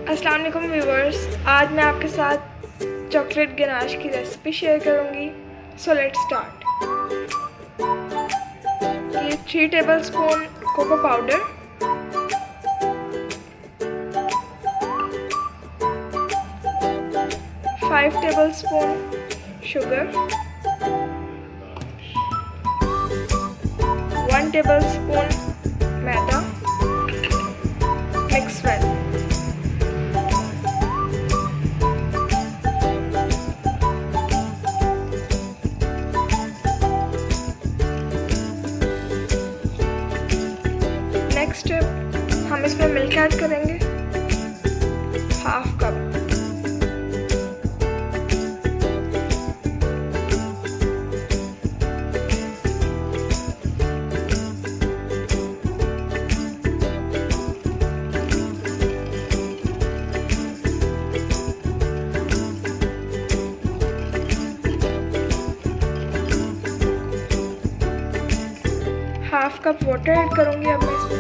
अस्सलाम वालेकुम व्यूवर्स, आज मैं आपके साथ चॉकलेट गनाश की रेसिपी शेयर करूंगी। So let's start. ये 3 tablespoon cocoa powder, 5 tablespoon sugar, 1 tablespoon मैदा, मिक्स वेल। नेक्स्ट स्टेप, हम इसमें मिल्क ऐड करेंगे, half cup. Half cup water add करूंगी अब मैं इसमें।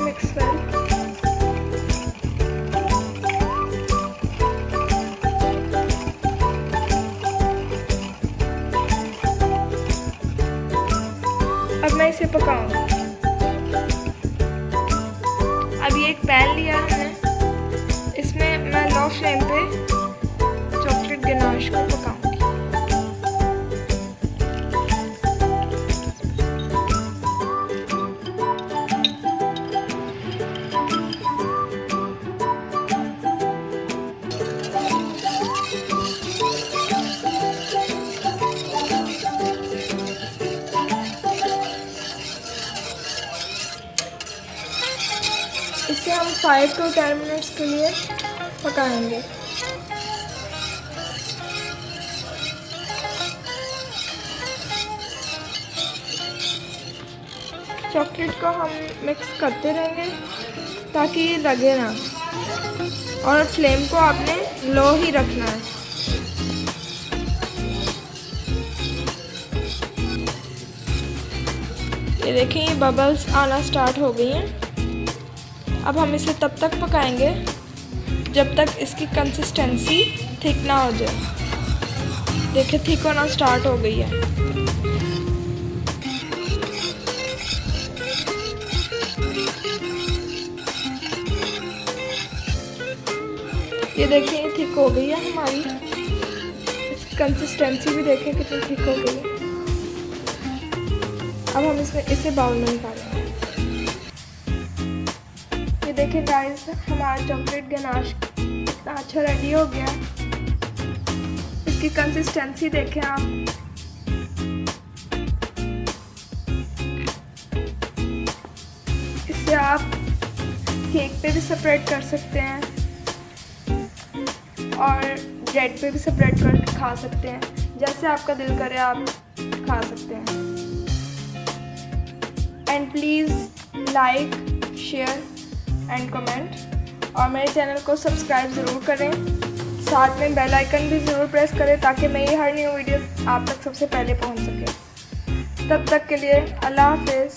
Mix well. अब मैं इसे पकाऊंगी। अब ये एक पैन लिया हमने, इसमें मैं लो फ्लेम पे चॉकलेट गनाश को पकाऊंगी। इसे हम 5 to 10 मिनट्स के लिए पकाएंगे। चॉकलेट को हम मिक्स करते रहेंगे ताकि ये लगे ना, और फ्लेम को आपने लो ही रखना है। ये देखें, ये बबल्स आना स्टार्ट हो गई हैं। अब हम इसे तब तक पकाएंगे जब तक इसकी कंसिस्टेंसी थिक ना हो जाए। देखिए, थिक होना स्टार्ट हो गई है। ये देखिए, ये थिक हो गई है हमारी। इसकी कंसिस्टेंसी भी देखें कितनी थिक हो गई है। अब हम इसे बाउल में निकालेंगे। ये देखिए गाइस, हमारा चॉकलेट गनाश कितना अच्छा रेडी हो गया। इसकी कंसिस्टेंसी देखें आप। इसे आप केक पे भी स्प्रेड कर सकते हैं और ब्रेड पे भी स्प्रेड कर खा सकते हैं। जैसे आपका दिल करे आप खा सकते हैं। And please like, share and comment, और मेरे चैनल को सब्सक्राइब ज़रूर करें। साथ में बेल आइकन भी ज़रूर प्रेस करें ताकि मेरी हर न्यू वीडियो आप तक सबसे पहले पहुंच सके। तब तक के लिए अल्लाह हाफिज़।